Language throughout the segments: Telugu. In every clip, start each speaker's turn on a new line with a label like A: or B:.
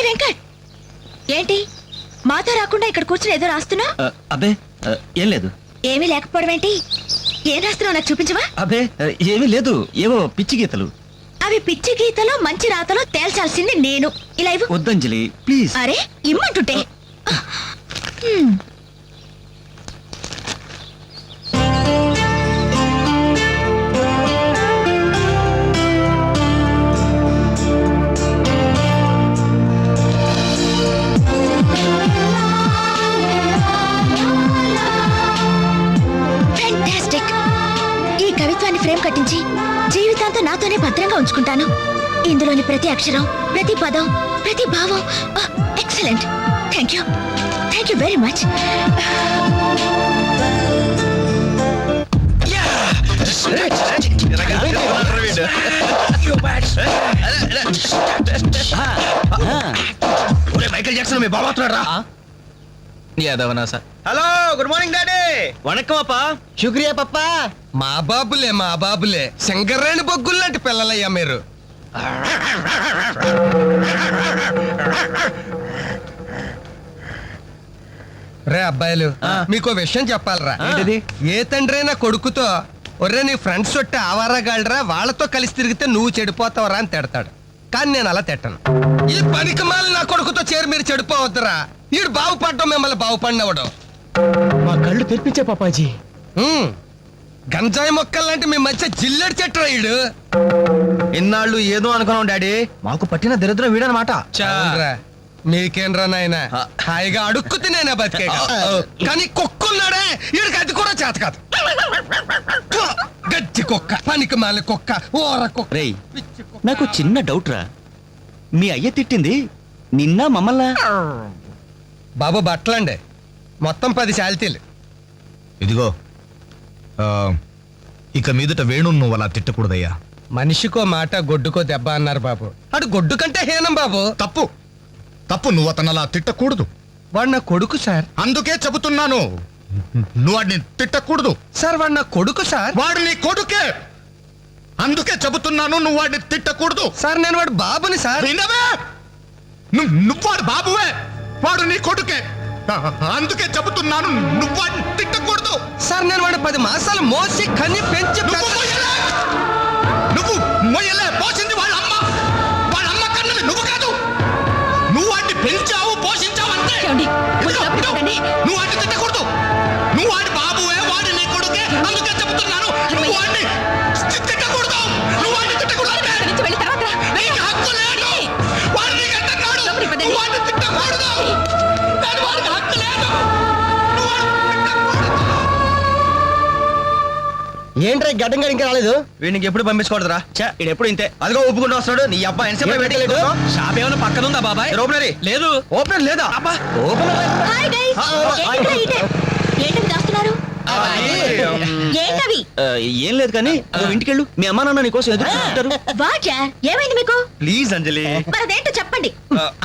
A: వెంకట్, ఏంటి మాతో రాకుండా ఇక్కడ కూర్చుని ఏదో రాస్తున్నా?
B: అబ్బే ఏం లేదు.
A: ఏమీ లేకపోవడం ఏంటి? ఏం రాస్తున్నావు నాకు చూపించవా?
B: అబ్బే ఏమీ లేదు, ఏవో పిచ్చి గీతలు.
A: అవి పిచ్చి గీతలో మంచి రాతలో తేల్చాల్సింది నేను. ఇలా ఇవ్వు.
B: వద్దంజలి ప్లీజ్.
A: అరే ఇమ్మంటుంటే. ఫ్యాంటాస్టిక్. ఈ కవిత్వాన్ని ఫ్రేమ్ కట్టించి జీవితాంతం నాతోనే భద్రంగా ఉంచుకుంటాను. ఇందులోని ప్రతి అక్షరం, ప్రతి పదం, ప్రతి భావం excellent. Thank you very much.
B: Michael Jackson మీ బాబా వస్తున్నాడా?
C: Hello, good morning daddy.
B: వణకం అప్పా.
C: శుక్రియా పప్పా.
D: మా బాబులే శంకర్రాణి బొగ్గుల్లాంటి పిల్లలయ్యా మీరు. రే అబ్బాయిలు, మీకు విషయం చెప్పాలరా. ఏ తండ్రైనా కొడుకుతో ఒర్రే నీ ఫ్రెండ్స్ చుట్టే ఆవారగాళ్ళరా, వాళ్ళతో కలిసి తిరిగితే నువ్వు చెడిపోతావరా అని తిడతాడు. కానీ నేను అలా తిట్టను. ఈ పనికి మాలి నా కొడుకుతో చేరి మీరు చెడిపోవద్దురా. ఈడు బాగుపడటం మిమ్మల్ని బాగుపడినవడం.
C: మా కళ్ళు తెరిపించే పాపాజీ.
D: గంజాయి మొక్కల్లాంటి మీ మధ్య జిల్లెడు చెట్టు ఈడు.
C: ఇన్నాళ్ళు ఏదో అనుకున్నాం డాడీ, మాకు పట్టిన దరిద్రం వీడనమాట.
D: నీకేంరా నాయన, హాయిగా అడుక్కు తినేనా బతికే. కానీ కుక్కున్నాడే, ఈడికి అది కూడా చేత కాదు. గజ్జి కుక్క, పనికి మాలి కుక్క, ఓర కుక్క.
B: రేయ్, నాకు చిన్న డౌట్ రా. మీ అయ్య తిట్టింది నిన్న మమ్మల్ని?
D: బాబు బట్టలండి, మొత్తం 10 శాలితీలు.
E: ఇదిగో, ఇక మీదట వేణు నువ్వు అలా తిట్టకూడదయ్యా.
D: మనిషికో మాట గొడ్డుకో దెబ్బ అన్నారు బాబు. అటు గొడ్డు కంటే హీనం బాబు.
E: తప్పు తప్పు, నువ్వు అతను అలా తిట్టకూడదు.
D: వాడు నా కొడుకు సార్.
E: అందుకే చెబుతున్నాను, నువ్వు వాడిని తిట్టకూడదు.
D: సార్ వాడు నా కొడుకు సార్.
E: వాడు నీ కొడుకే, అందుకే చెబుతున్నాను, నువ్వు వాడిని తిట్టకూడదు.
D: సార్ నేను వాడు బాబుని సార్.
E: వినవే? నువ్వు వాడు బాబువే, వాడు నీ కొడుకే, అందుకే చెబుతున్నాను, నువ్వు వాడిని తిట్టకూడదు.
D: సార్ నేను వాడు 10 మాసాలు మోసి కన్ని పెంచి
E: నువ్వు మొయ్యలే, పోసింది వాళ్ళ అమ్మ కన్నది నువ్వు కాదు. నువ్వు వాడిని పెంచావు, పోషించావు అంతే. నువ్వు వాడిని తిట్టకూడదు. నువ్వు వాడి బాబువే, వాడి నీ కొడుకే, అందుకే చెబుతున్నాను, నువ్వు వాడిని తిట్టకూడదు. నువ్వు వాడిని తిట్టకూడదు అంటే నీకు హక్కు లేదు. వాడు నీకు అంటున్నాడు, నువ్వు వాడిని తిట్టకూడదు. వాడికి హక్కు లేదు. నువ్వు వాడిని తిట్టకూడదు.
C: ఏంట్రా గడ్డం గడి ఇంకా రాలేదు?
B: వీడికి ఎప్పుడు పంపించకూడదురా. ఇది ఎప్పుడు ఇంతే.
C: అదిగో ఒప్పుకుంటూ వస్తున్నాడు. నీ అబ్బాయి
B: షాప్ ఏమైనా పక్కన ఉందా బాబాయ్?
C: ఓపెనరీ
B: లేదు.
C: ఓపెనర్ లేదా?
A: Hi guys. ఏంటి దాస్తున్నారు? ఏంటవి?
B: ఏం లేదు కానీ నువ్వు ఇంటికెళ్ళు, మీ అమ్మా నాన్న నీ కోసం ఎదురు చూస్తుంటారు.
A: వాట్ యార్, ఏమైంది మీకు?
B: ప్లీజ్ అంజలి.
A: మరదేంటో చెప్పండి.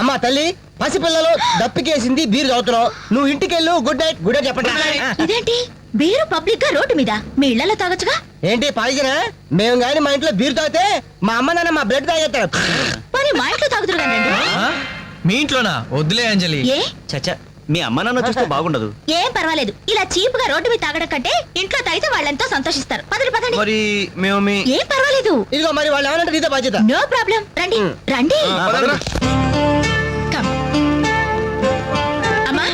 C: అమ్మా తల్లి, పసిపిల్లలు దప్పికేసింది, బీరు తాగుతున్నావు. నువ్వు ఇంటికెళ్ళు. గుడ్ నైట్ చెప్పండి.
A: ఇదేంటి బీరు పబ్లిక్ గా రోడ్డు మీద? మీ ఇళ్లలో తాగొచ్చుగా.
C: ఏంటి పాయిజనా? మేము గాని మా ఇంట్లో బీరు తాగితే మా అమ్మ నాన్న మా బ్లడ్ తాగేస్తారు.
A: మరి మా ఇంట్లో తాగుతురు కానీ
D: మీ ఇంట్లోనా? వద్దులే అంజలి.
A: ఏ
B: చచ్చా, మీ అమ్మ నాన్న చూస్తే బాగుండదు.
A: ఏం పర్వాలేదు, ఇలా చీప్ గా రోడ్డు మీద తాగడం కంటే ఇంట్లో తాగితే వాళ్ళంతా సంతోషిస్తారు. పదండి.
C: మరి మేము
A: ఏం పర్వాలేదు.
C: ఇదిగో మరి వాళ్ళు ఏమనంటే నీతో బాధ్యత.
A: No problem. రండి. Come. అమ్మా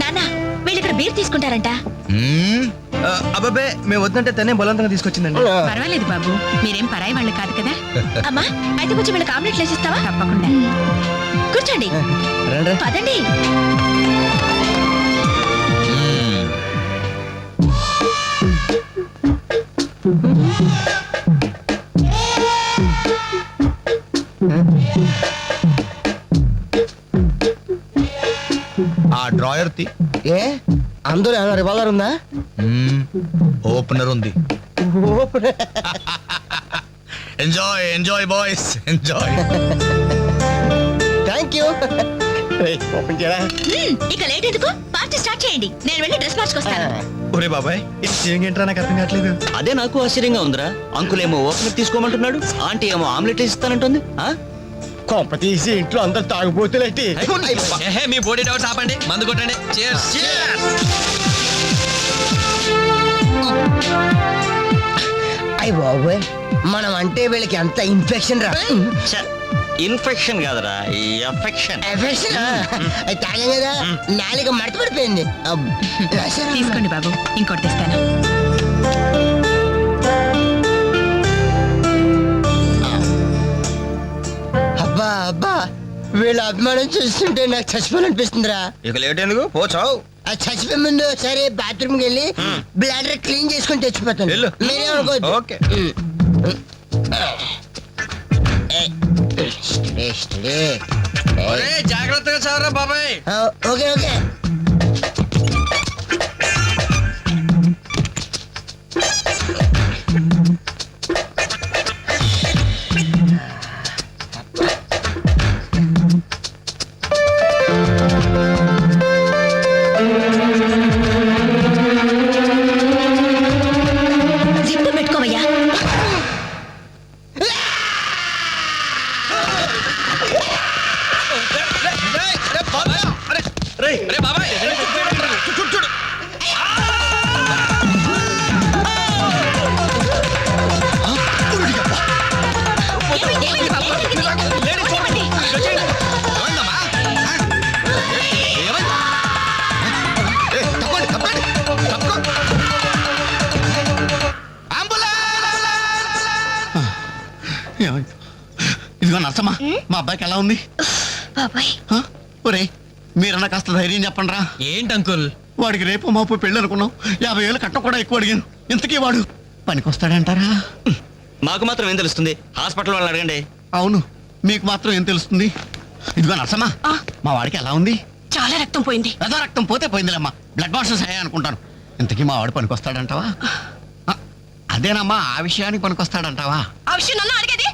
A: నాన్న, వీళ్ళు ఇక్కడ బీర్ తీసుకుంటారంట.
C: అబ్బాబే, మేము వద్దంటే తనే బలవంతంగా తీసుకొచ్చిందండి.
A: పర్వాలేదు బాబు, మీరేం పరాయి వాళ్ళు కాదు కదా. అమ్మా అయితే కొంచెం వీళ్ళకి ఆమ్లెట్ వేసిస్తావా? తప్పకుండా. కూర్చోండి. పదండి.
E: ఆ డ్రాయర్ తి.
C: ఏ అందులో ఏమైనా రివాల్వర్ ఉందా?
E: ఓపెనర్ ఉంది. Enjoy enjoy boys, enjoy.
C: Thank you.
A: ఇక లేట్ ఎందుకు, పార్టీ స్టార్ట్ చేయండి. నేను వెళ్ళి డ్రెస్ మార్చుకొస్తాను.
C: ఒరే బాబాయ్, ఏంట్రా నాకు అర్థం కావట్లేదు.
B: అదే నాకు ఆశ్చర్యంగా ఉందిరా. అంకుల్ ఏమో ఓపెనర్ తీసుకోమంటున్నాడు, ఆంటీ ఏమో ఆమ్లెట్ ఇస్తానంటుంది.
C: కొంప తీసి ఇంట్లో అందరు తాగుబోతులేంటి
D: ఏహే, మీ బాడీ డౌట్స్ ఆపండి, మందు కొట్టండి. Cheers.
C: అయ్య బాబోయ్, మనం అంటే వీళ్ళకి ఎంత ఇన్ఫెక్షన్ రా.
B: ఇన్ఫెక్షన్ కాదురా, ఎఫెక్షన్.
C: ఎఫెక్షన్ అది తాగాం కదా, నాలుక మడత పడిపోయింది.
A: తీసుకోండి బాబు, ఇంకోటి తెస్తాను.
C: అబ్బా అబ్బా, వీళ్ళ అభిమానం చూస్తుంటే నాకు చచ్చిపోవాలనిపిస్తుందిరా.
B: ఇక లేట్ ఎందుకు పోచావు.
C: అది చచ్చిపోయే ముందు సరే బాత్రూమ్కి వెళ్ళి బ్లాడర్ క్లీన్ చేసుకొని తెచ్చిపోతాను.
B: వెళ్ళు.
C: మీరేమనుకోవద్దు.
B: ఓకే.
D: ఒరే, జాగ్రత్తగా చదవరా బాబాయ్.
C: Okay okay.
A: జిప్పు పెట్టుకోవయ్యా.
D: అరే బాబాయ్, చూడు.
A: ఏమైంది బాబు? ఏమైంది?
D: ఏమైందమ్మా? ఏమైంది? తప్పండి, తప్పుకో.
E: ఇదిగో నర్సమ్మా, మా అబ్బాయికి ఎలా ఉంది?
A: బాబాయ్,
E: ఒరే, మీరన్నా కాస్త ధైర్యం చెప్పండి రా.
D: ఏంటి అంకుల్?
E: వాడికి రేపు మాపు పెళ్ళి అనుకున్నాం, 50,000 కట్ట కూడా ఎక్కువ అడిగాను. ఇంతకీ వాడు పనికొస్తాడంటారా?
B: మాకు మాత్రం ఏం తెలుస్తుంది, హాస్పిటల్ వాళ్ళని అడగండి.
E: అవును, మీకు మాత్రం ఏం తెలుస్తుంది? ఇదిగో నర్సమ్మా, మా వాడికి ఎలా ఉంది?
A: చాలా రక్తం పోయింది.
E: రథ రక్తం పోతే పోయిందిలేమ్మా, బ్లడ్ వాషెస్ అయ్యాయి అనుకుంటాను. ఇంతకీ మా వాడు పనికొస్తాడంటావా? అదేనమ్మా, ఆ విషయానికి పనికొస్తాడంటావా?
A: ఆ విషయం నన్ను అడిగేది?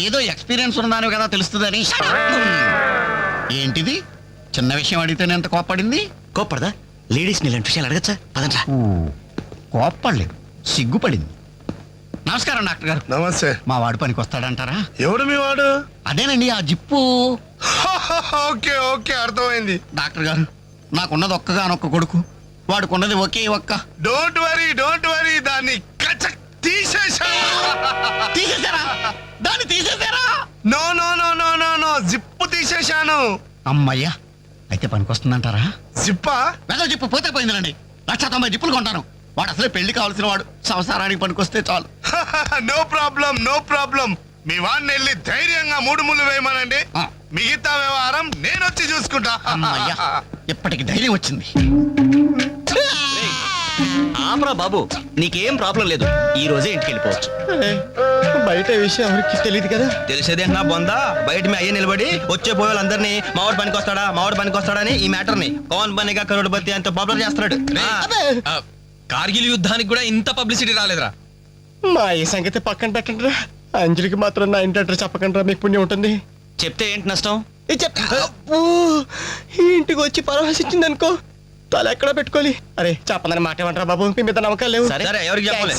E: ఏదో ఎక్స్పీరియన్స్ ఉన్నదాని కదా తెలుస్తుందని. ఏంటిది, చిన్న విషయం అడిగితేనే ఎంత కోప్పడింది?
B: కోప్పడదా? లేడీస్ ఇలాంటి విషయాలు అడగచ్చా? పదంట్రా.
E: కోప్పడలేదు, సిగ్గుపడింది. నమస్కారం డాక్టర్ గారు.
F: నమస్తే.
E: మా వాడు పనికి వస్తాడంటారా?
F: ఎవడు మీ వాడు?
E: అదేనండి, ఆ జిప్పు.
F: ఓకే ఓకే, అర్థమైంది.
E: డాక్టర్ గారు, నాకున్నది ఒక్కగానొక్క కొడుకు, వాడుకున్నది ఒకే ఒక్క.
F: డోంట్ వరీ, దాన్ని కచక్ తీసేశాను.
E: తీసేశారా? దాన్ని తీసేశారా?
F: No no no no no no, zip తీసేశాను.
E: అమ్మయ్యా, అయితే పనికి వస్తుందంటారా?
F: జిప్పా?
E: వెద జిప్పు పోతే పోయిందిలండి, 190 జిప్పులు కొంటాను. వాడు అసలే పెళ్లి కావాల్సిన వాడు, సంసారానికి పనికొస్తే చాలు.
F: No problem. మీ వాడిని వెళ్ళి ధైర్యంగా 3 ముళ్ళు వేయమనండి.
E: ఆ.
F: మిగతా వ్యవహారం నేను వచ్చి చూసుకుంటా.
E: అమ్మయ్యా, ఇప్పటికి ధైర్యం వచ్చింది.
B: ఆపరా బాబు, నీకేం ప్రాబ్లం లేదు, ఈ రోజే ఇంటికి వెళ్ళిపోవచ్చు.
C: బయట విషయం ఎవరికి తెలియదు కదా.
B: తెలిసేదే నా బొందా, బయట మీ అయ్యే నిలబడి వచ్చే పోయే వాళ్ళందరినీ మావాడు పనికి వస్తాడా అని ఈ మ్యాటర్ ని కౌన్ బనేగా కరోడ్పతి అంత పాపులర్ చేస్తున్నాడు.
D: కార్గిల్ యుద్ధానికి కూడా ఇంత పబ్లిసిటీ రాలేదురా.
C: మా ఈ సంగతి పక్కన పెట్టండి రా. అంజలికి మాత్రం నా ఇంటి అడ్రస్ చెప్పకండి రా, మీకు పుణ్యం ఉంటుంది.
B: చెప్తే ఏంటి నష్టం?
C: అబ్బో, ఈ ఇంటికి వచ్చి పరామర్శించింది అనుకో, తల ఎక్కడ పెట్టుకోవాలి. అరే చెప్పందని మాట ఏమంటారా బాబు, మీ మీద నమ్మకాలు లేవు.
B: సరే ఎవరికి చెప్పలే.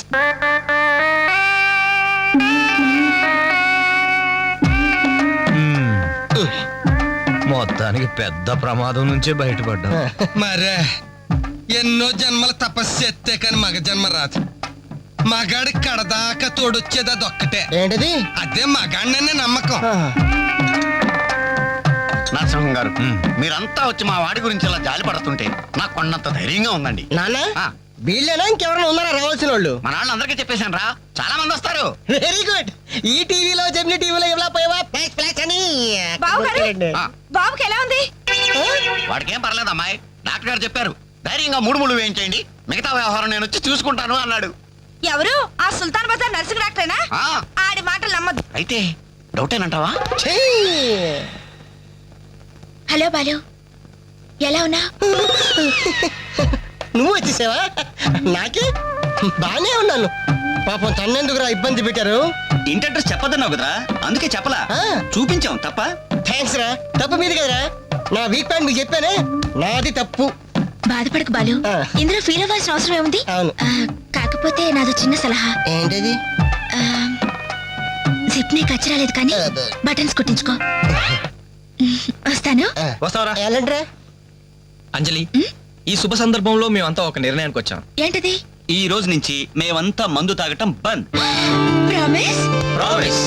G: మొత్తానికి పెద్ద ప్రమాదం నుంచే బయటపడ్డా.
D: మరే ఎన్నో జన్మల తపస్సు ఎత్తే కానీ మగ జన్మ రాదు. మగాడి కడదాకా తోడొచ్చేది అదొక్కటే.
C: ఏంటిది?
D: అదే మగాడిననే నమ్మకం.
E: నరసింహం గారు, మీరంతా వచ్చి మా వాడి గురించి ఇలా జాలి పడుతుంటే నాకు కొన్నంత ధైర్యంగా ఉందండి.
C: నాన్న,
E: ఆ,
C: వీళ్ళేనా ఇంకెవరైనా ఉన్నారా రావాల్సిన వాళ్ళు?
E: మన వాళ్ళందరికీ చెప్పేశాను రా, చాలా మంది వస్తారు.
C: Very good. ఈ టీవీలో జెమిని టీవీలో ఎవలా పోయావా ఫ్లాష్ అని.
E: ఆ,
A: బాబుకి ఎలా ఉంది?
E: వాడికేం పర్లేదు అమ్మాయి, డాక్టర్ గారు చెప్పారు ధైర్యంగా 3 ముళ్ళు వేయించేయండి, మిగతా వ్యవహారం నేను వచ్చి చూసుకుంటాను అన్నాడు.
A: ఎవరు? ఆ సుల్తాన్ బజార్ నర్సింగ్ డాక్టరేనా?
E: ఆ,
A: ఆడి మాటలు నమ్మద్దు.
E: అయితే డౌటేనంటావా?
C: ఛీ!
A: హలో బాలు, ఎలా ఉన్నా?
C: నువ్వు వచ్చేసావా? నాకే బానే ఉన్నాను. పాపం తన్నెందుకురా ఇబ్బంది పెట్టారు?
B: ఇంటి అడ్రస్ చెప్పొద్దన్నావు కదరా, అందుకే చెప్పలా.
C: ఆ.
B: చూపించాం తప్ప.
C: థ్యాంక్స్ రా, తప్పు మీది కదరా. నా వీక్ పాయింట్ మీకు చెప్పానే, నాది తప్పు.
A: బాధపడకు బాలు,
C: ఆ.
A: ఇందులో ఫీల్ అవ్వాల్సిన అవసరం ఏముంది?
C: అవును.
A: కాకపోతే నాదో చిన్న సలహా.
C: ఏంటిది?
A: ఆ, హిప్ ని కచ్చరాలేదు కానీ బటన్స్ కుట్టించుకో. వస్తాను.
B: వస్తావరా
C: వెళ్ళండి.
H: అంజలి, ఈ శుభ సందర్భంలో మేమంతా ఒక నిర్ణయానికి వచ్చాం.
A: ఏంటది?
I: ఈ రోజు నుంచి మేమంతా మందు తాగటం బంద్.
A: ప్రామిస్?
B: ప్రామిస్.